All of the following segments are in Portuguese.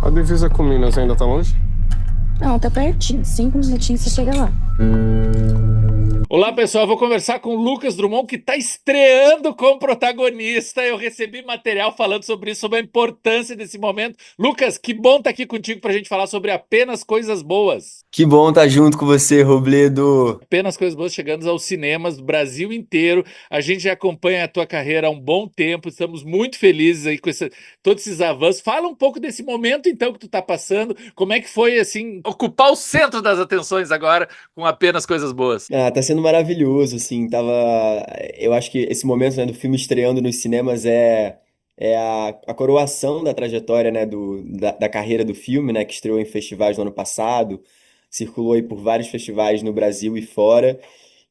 A divisa com Minas ainda tá longe? Não, tá pertinho. 5 minutinhos você chega lá. Olá, pessoal. Eu vou conversar com o Lucas Drummond, que está estreando como protagonista. Eu recebi material falando sobre isso, sobre a importância desse momento. Lucas, que bom estar aqui contigo para a gente falar sobre apenas coisas boas. Que bom estar junto com você, Robledo. Apenas coisas boas chegando aos cinemas do Brasil inteiro. A gente já acompanha a tua carreira há um bom tempo. Estamos muito felizes aí com todos esses avanços. Fala um pouco desse momento, então, que tu está passando. Como é que foi, assim, ocupar o centro das atenções agora com apenas coisas boas? Tá sendo maravilhoso, assim, eu acho que esse momento, né, do filme estreando nos cinemas é a coroação da trajetória, né, da carreira do filme, né, que estreou em festivais no ano passado, circulou aí por vários festivais no Brasil e fora,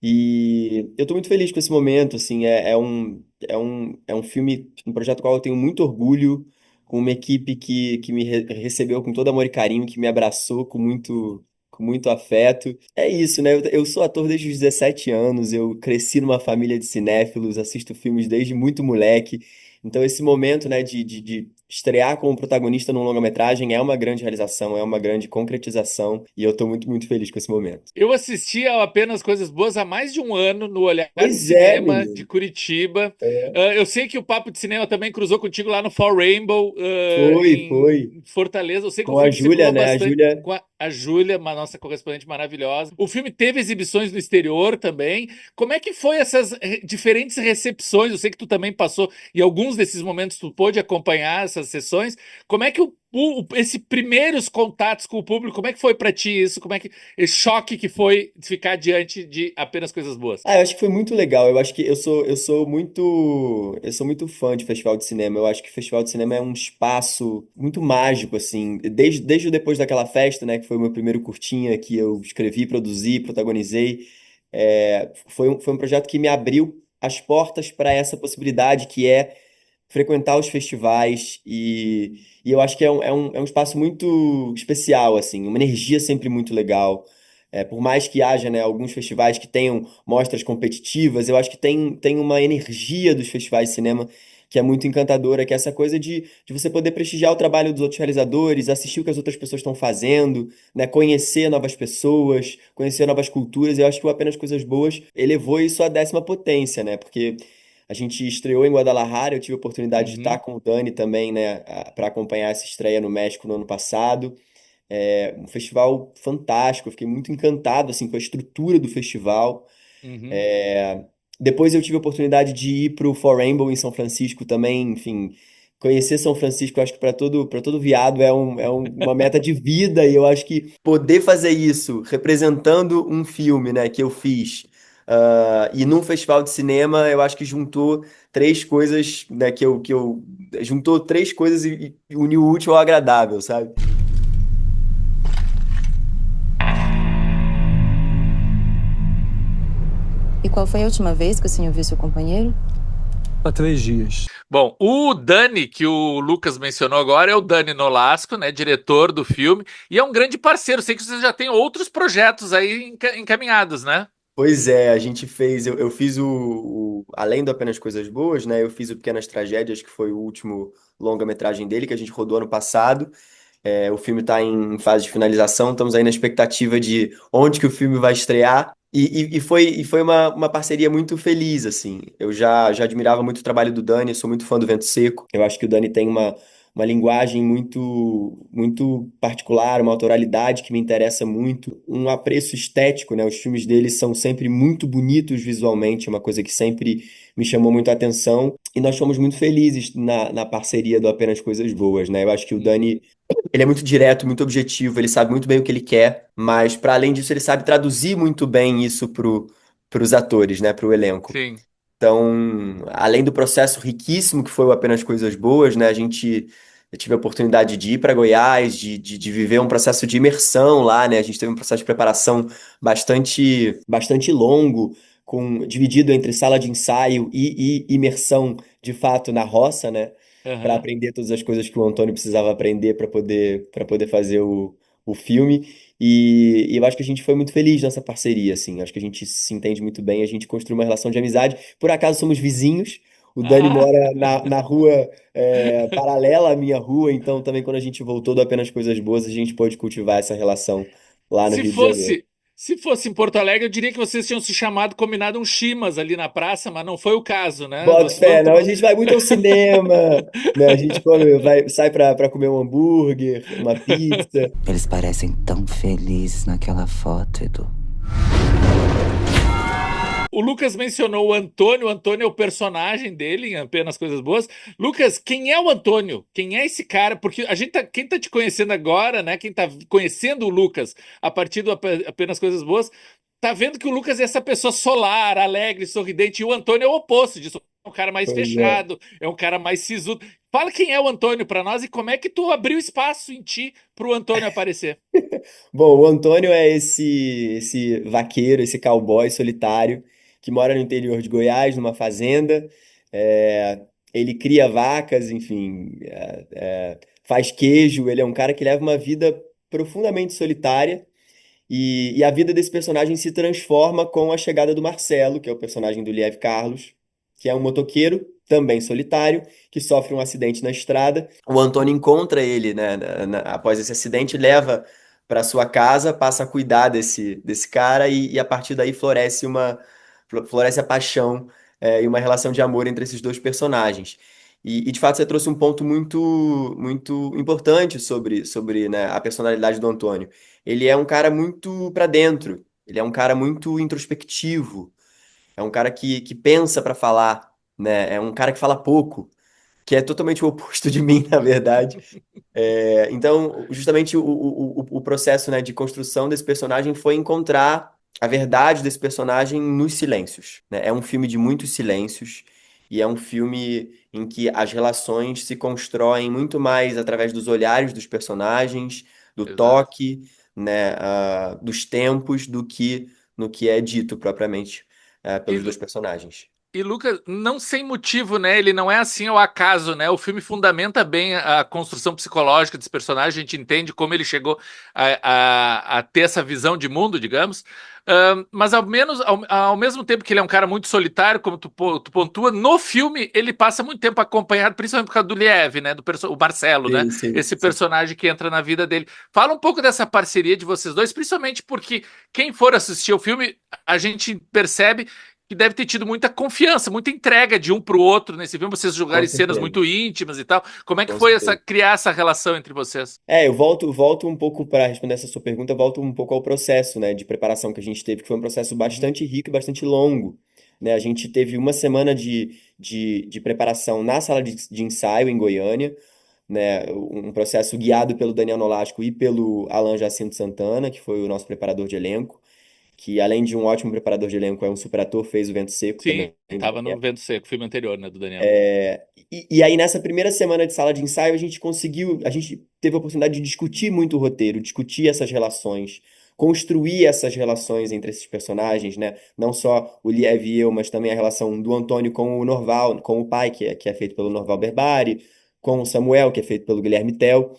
e eu tô muito feliz com esse momento, assim, é um filme, um projeto do qual eu tenho muito orgulho, com uma equipe que me recebeu com todo amor e carinho, que me abraçou com muito afeto. É isso, né? Eu sou ator desde os 17 anos, eu cresci numa família de cinéfilos, assisto filmes desde muito moleque. Então, esse momento, né, de estrear como protagonista num longa-metragem é uma grande realização, é uma grande concretização, e eu tô muito, muito feliz com esse momento. Eu assisti a Apenas Coisas Boas há mais de um ano no Olhar de Pois é, Cinema de menino. Curitiba. É. Eu sei que o Papo de Cinema também cruzou contigo lá no Fall Rainbow, Foi. em Fortaleza. Eu sei que o Com a filme Júlia, circulou né? A bastante Júlia. com a Júlia, uma nossa correspondente maravilhosa. O filme teve exibições no exterior também. Como é que foi essas diferentes recepções? Eu sei que tu também passou e alguns desses momentos tu pôde acompanhar essas sessões. Como é que esse primeiros contatos com o público, como é que foi pra ti isso? Como é que esse choque que foi ficar diante de apenas coisas boas? Eu acho que foi muito legal. Eu acho que eu sou muito fã de festival de cinema. Eu acho que festival de cinema é um espaço muito mágico, assim. Desde depois daquela festa, né, que foi o meu primeiro curtinha que eu escrevi, produzi, protagonizei. Foi um projeto que me abriu as portas para essa possibilidade que é frequentar os festivais e eu acho que é um espaço muito especial, assim, uma energia sempre muito legal. Por mais que haja, né, alguns festivais que tenham mostras competitivas, eu acho que tem uma energia dos festivais de cinema que é muito encantadora, que é essa coisa de você poder prestigiar o trabalho dos outros realizadores, assistir o que as outras pessoas estão fazendo, né, conhecer novas pessoas, conhecer novas culturas. Eu acho que o Apenas Coisas Boas elevou isso à 10ª potência, né? Porque a gente estreou em Guadalajara, eu tive a oportunidade de estar Uhum, com o Dani também, né, para acompanhar essa estreia no México no ano passado. Um festival fantástico, eu fiquei muito encantado assim com a estrutura do festival. uhum. É, Depois eu tive a oportunidade de ir para o For Rainbow em São Francisco também, enfim, conhecer São Francisco, eu acho que para todo viado uma meta de vida, e eu acho que poder fazer isso representando um filme, né, que eu fiz, e num festival de cinema, eu acho que juntou três coisas, né, que eu juntou três coisas e uniu o útil ao agradável, sabe? E qual foi a última vez que o senhor viu seu companheiro? Há 3 dias. Bom, o Dani, que o Lucas mencionou agora, é o Dani Nolasco, né, diretor do filme, e é um grande parceiro. Sei que você já tem outros projetos aí encaminhados, né? Pois é, a gente fez, eu fiz além do Apenas Coisas Boas, né? Eu fiz o Pequenas Tragédias, que foi o último longa-metragem dele, que a gente rodou ano passado. O filme está em fase de finalização, estamos aí na expectativa de onde que o filme vai estrear. E foi uma parceria muito feliz, assim. Eu já admirava muito o trabalho do Dani, eu sou muito fã do Vento Seco. Eu acho que o Dani tem uma linguagem muito, muito particular, uma autoralidade que me interessa muito, um apreço estético, né? Os filmes dele são sempre muito bonitos visualmente, é uma coisa que sempre me chamou muito a atenção. E nós fomos muito felizes na parceria do Apenas Coisas Boas, né? Eu acho que o Uhum. Dani ele é muito direto, muito objetivo, ele sabe muito bem o que ele quer, mas para além disso, ele sabe traduzir muito bem isso pros atores, né, pro elenco. Sim. Então, além do processo riquíssimo que foi o Apenas Coisas Boas, né, eu tive a oportunidade de ir para Goiás, de viver um processo de imersão lá, né, a gente teve um processo de preparação bastante, bastante longo, dividido entre sala de ensaio e imersão, de fato, na roça, né, para Aham. aprender todas as coisas que o Antônio precisava aprender para poder fazer o filme. E eu acho que a gente foi muito feliz nessa parceria, assim. Acho que a gente se entende muito bem, a gente construiu uma relação de amizade. Por acaso somos vizinhos. O Dani Ah, mora na rua paralela à minha rua, então também quando a gente voltou do Apenas Coisas Boas, a gente pôde cultivar essa relação lá no se Rio de Janeiro. fosse, se fosse em Porto Alegre, eu diria que vocês tinham se chamado, combinado um chimas ali na praça, mas não foi o caso, né? Boto Vocês fé, foram não, a tomar. gente vai muito ao cinema, né? A gente come, sai pra comer um hambúrguer, uma pizza. Eles parecem tão felizes naquela foto, Edu. O Lucas mencionou o Antônio é o personagem dele em Apenas Coisas Boas. Lucas, quem é o Antônio? Quem é esse cara? Porque quem tá te conhecendo agora, né? Quem tá conhecendo o Lucas a partir do Apenas Coisas Boas, tá vendo que o Lucas é essa pessoa solar, alegre, sorridente, e o Antônio é o oposto disso. É um cara mais Pois é. fechado, é um cara mais sisudo. Fala quem é o Antônio pra nós e como é que tu abriu espaço em ti pro Antônio aparecer. Bom, o Antônio é esse vaqueiro, esse cowboy solitário que mora no interior de Goiás, numa fazenda. É, ele cria vacas, enfim, faz queijo. Ele é um cara que leva uma vida profundamente solitária. E a vida desse personagem se transforma com a chegada do Marcelo, que é o personagem do Liev Carlos, que é um motoqueiro, também solitário, que sofre um acidente na estrada. O Antônio encontra ele, né, após esse acidente, leva para sua casa, passa a cuidar desse cara e a partir daí floresce a paixão e uma relação de amor entre esses dois personagens. De fato você trouxe um ponto muito importante sobre, né, a personalidade do Antônio. Ele é um cara muito para dentro, ele é um cara muito introspectivo, é um cara que pensa para falar, né? É um cara que fala pouco, que é totalmente o oposto de mim, na verdade. Então, justamente o processo, né, de construção desse personagem foi encontrar a verdade desse personagem nos silêncios, né? É um filme de muitos silêncios e é um filme em que as relações se constroem muito mais através dos olhares dos personagens, do Exato. toque, né, dos tempos, do que no que é dito propriamente, E, pelos dois personagens. E Lucas, não sem motivo, né? Ele não é assim ao acaso, né? O filme fundamenta bem a construção psicológica desse personagem, a gente entende como ele chegou a ter essa visão de mundo, digamos. Mas ao mesmo tempo que ele é um cara muito solitário, como tu pontua, no filme ele passa muito tempo acompanhado, principalmente por causa do Liev, né? O Marcelo, né? Sim, sim, Esse sim. personagem que entra na vida dele. Fala um pouco dessa parceria de vocês dois, principalmente porque quem for assistir o filme, a gente percebe que deve ter tido muita confiança, muita entrega de um pro outro nesse filme, vocês Com jogarem cenas certeza, muito íntimas e tal. Como é que com foi certeza. criar essa relação entre vocês? Eu volto um pouco para responder essa sua pergunta, volto um pouco ao processo, né, de preparação que a gente teve, que foi um processo Uhum. bastante rico e bastante longo, né? A gente teve uma semana de preparação na sala de ensaio em Goiânia, né? Um processo guiado pelo Daniel Nolasco e pelo Alan Jacinto Santana, que foi o nosso preparador de elenco, que além de um ótimo preparador de elenco, é um super ator, fez o Vento Seco Sim, também. tava no Vento Seco, filme anterior, né, do Daniel. E aí, nessa primeira semana de sala de ensaio, a gente teve a oportunidade de discutir muito o roteiro, discutir essas relações, construir essas relações entre esses personagens, né? Não só o Liev e eu, mas também a relação do Antônio com o Norval, com o pai, que é feito pelo Norval Berbari, com o Samuel, que é feito pelo Guilherme Tell.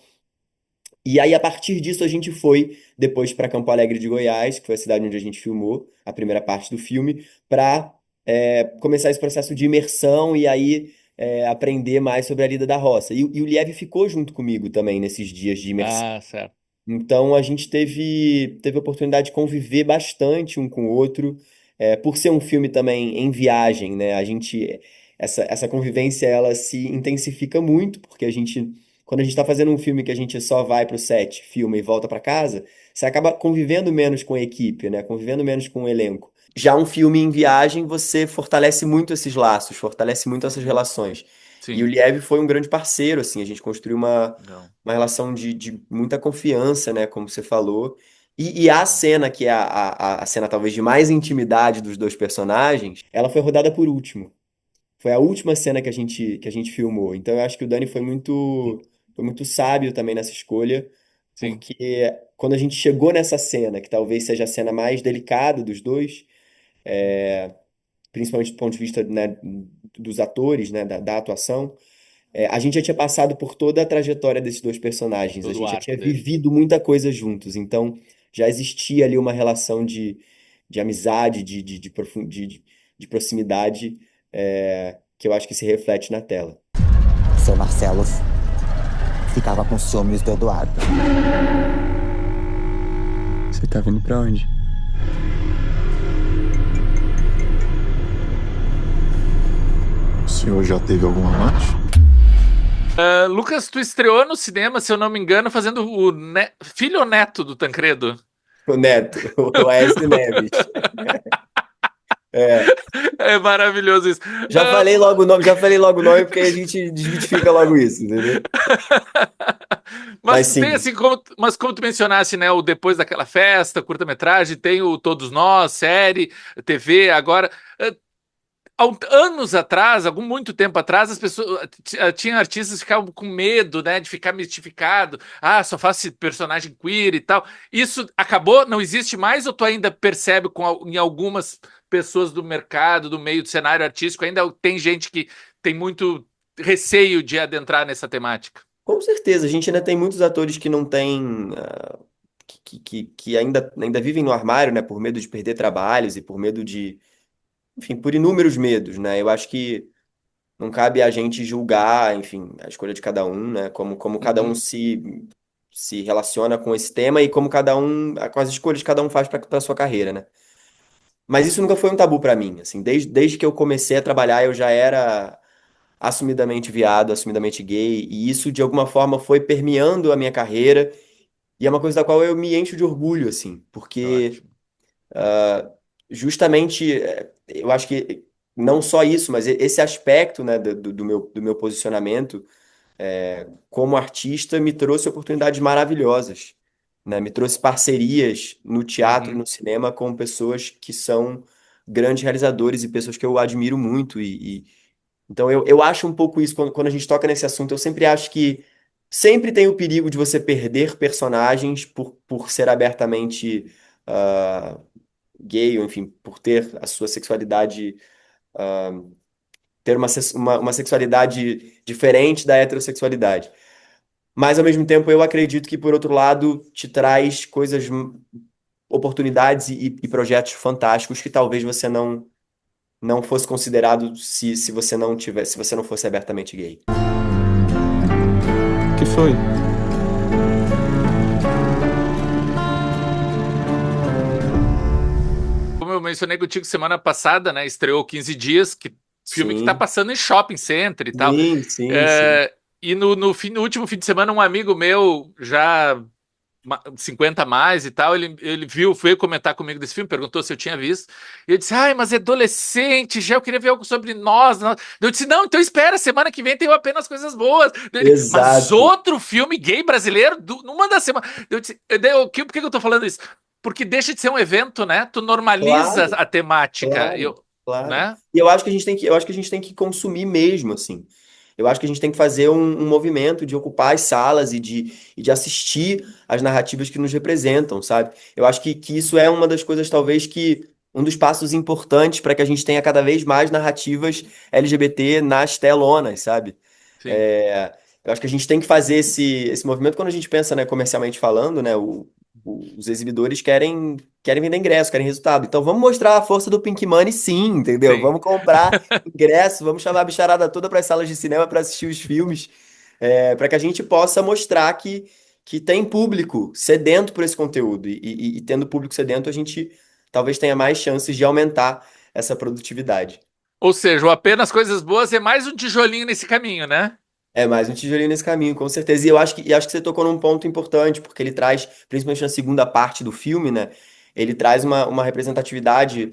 E aí, a partir disso, a gente foi depois para Campo Alegre de Goiás, que foi a cidade onde a gente filmou a primeira parte do filme, para começar esse processo de imersão e aí aprender mais sobre a lida da roça. E o Liev ficou junto comigo também nesses dias de imersão. Ah, certo. Então a gente teve a oportunidade de conviver bastante um com o outro, por ser um filme também em viagem, né? Essa convivência ela se intensifica muito, porque quando a gente está fazendo um filme que a gente só vai pro set, filma e volta para casa, você acaba convivendo menos com a equipe, né? Convivendo menos com o elenco. Já um filme em viagem, você fortalece muito esses laços, fortalece muito essas Uhum. relações. E o Sim, Liev foi um grande parceiro, assim, a gente construiu legal. uma relação de muita confiança, né, como você falou. E a cena, que é a cena talvez de mais intimidade dos dois personagens, ela foi rodada por último. Foi a última cena que a gente filmou. Então eu acho que o Dani foi muito sábio também nessa escolha, Sim, porque quando a gente chegou nessa cena, que talvez seja a cena mais delicada dos dois, principalmente do ponto de vista, né, dos atores, né, da atuação, a gente já tinha passado por toda a trajetória desses dois personagens, a todo o gente já arco tinha deles. vivido muita coisa juntos, então já existia ali uma relação de amizade, de proximidade, que eu acho que se reflete na tela. Seu Marcelo ficava com ciúmes do Eduardo. Você tá vindo pra onde? O senhor já teve algum amante? Lucas, tu estreou no cinema, se eu não me engano, fazendo o filho ou neto do Tancredo? O Neto, o Aécio Neves. É, É maravilhoso isso. já falei logo o nome porque a gente desmitifica logo isso, entendeu? Mas Mas tem sim, assim, mas como tu mencionaste, né, o Depois daquela Festa, curta-metragem, tem o Todos Nós, série, TV, agora. Há anos atrás, muito tempo atrás, as pessoas tinha artistas que ficavam com medo, né, de ficar mistificado. Ah, só faço personagem queer e tal. Isso acabou, não existe mais, ou tu ainda percebe em algumas pessoas do mercado, do meio do cenário artístico, ainda tem gente que tem muito receio de adentrar nessa temática? com certeza. A gente ainda tem muitos atores que não têm, que ainda vivem no armário, né, por medo de perder trabalhos e por medo de, enfim, por inúmeros medos, né? Eu acho que não cabe a gente julgar, enfim, a escolha de cada um, né? Como cada um Uhum. se relaciona com esse tema e como com as escolhas que cada um faz para a sua carreira, né? Mas isso nunca foi um tabu para mim, assim, desde que eu comecei a trabalhar eu já era assumidamente viado, assumidamente gay, e isso de alguma forma foi permeando a minha carreira, e é uma coisa da qual eu me encho de orgulho, assim, porque Ótimo. justamente eu acho que não só isso, mas esse aspecto, né, do meu posicionamento como artista me trouxe oportunidades maravilhosas, né? Me trouxe parcerias no teatro e Uhum. no cinema com pessoas que são grandes realizadores e pessoas que eu admiro muito. Então eu acho um pouco isso, quando a gente toca nesse assunto, eu sempre acho que sempre tem o perigo de você perder personagens por ser abertamente gay, ou enfim, por ter a sua sexualidade, ter uma sexualidade diferente da heterossexualidade. Mas ao mesmo tempo eu acredito que, por outro lado, te traz coisas, oportunidades e projetos fantásticos que talvez você não fosse considerado se você não tivesse, se você não fosse abertamente gay. O que foi? Como eu mencionei contigo semana passada, né? Estreou 15 dias, filme que tá Sim, passando em shopping center e tal. sim, sim, sim. É, e no último fim de semana, um amigo meu, já 50 a mais e tal, ele veio comentar comigo desse filme, perguntou se eu tinha visto. E eu disse: ai, mas é adolescente, já eu queria ver algo sobre nós. Eu disse: não, então espera, semana que vem tem apenas coisas boas. Mas Exato. outro filme gay brasileiro, numa das semanas. Eu disse: por que eu tô falando isso? Porque deixa de ser um evento, né? Tu normaliza Claro, a temática. claro, claro. Né? E eu acho que a gente tem que consumir mesmo, assim. Eu acho que a gente tem que fazer um movimento de ocupar as salas e de assistir às narrativas que nos representam, sabe? Eu acho que isso é uma das coisas, talvez, um dos passos importantes para que a gente tenha cada vez mais narrativas LGBT nas telonas, sabe? Sim. É, eu acho que a gente tem que fazer esse movimento quando a gente pensa, né, comercialmente falando, né? Os exibidores querem vender ingresso, querem resultado. Então vamos mostrar a força do Pink Money, sim, entendeu? Sim. Vamos comprar ingresso, vamos chamar a bicharada toda para as salas de cinema para assistir os filmes, para que a gente possa mostrar que tem público sedento por esse conteúdo. E tendo público sedento, a gente talvez tenha mais chances de aumentar essa produtividade. Ou seja, o apenas coisas boas é mais um tijolinho nesse caminho, né? É mais um tijolinho nesse caminho, com certeza. E eu acho que você tocou num ponto importante, porque ele traz, principalmente na segunda parte do filme, né? Ele traz uma representatividade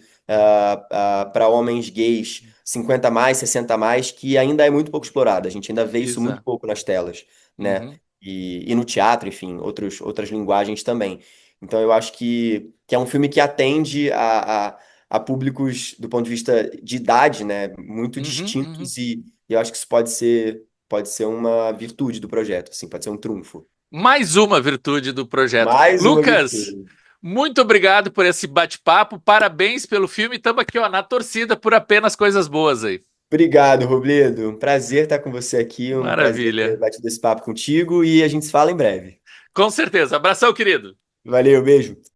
para homens gays 50 a mais, 60 a mais, que ainda é muito pouco explorada. A gente ainda vê isso muito Exato. pouco nas telas, né? Uhum. E no teatro, enfim, outras linguagens também. Então eu acho que é um filme que atende a públicos do ponto de vista de idade, né? Muito Uhum, uhum. distintos e eu acho que isso pode ser uma virtude do projeto, assim, pode ser um trunfo. Mais uma virtude do projeto. Mais uma Lucas, virtude. muito obrigado por esse bate-papo. Parabéns pelo filme. Estamos aqui, ó, na torcida por apenas coisas boas aí. Obrigado, Robledo. Um prazer estar com você aqui, um prazer ter Maravilha. batido esse papo contigo e a gente se fala em breve. Com certeza. Abração, querido. Valeu, beijo.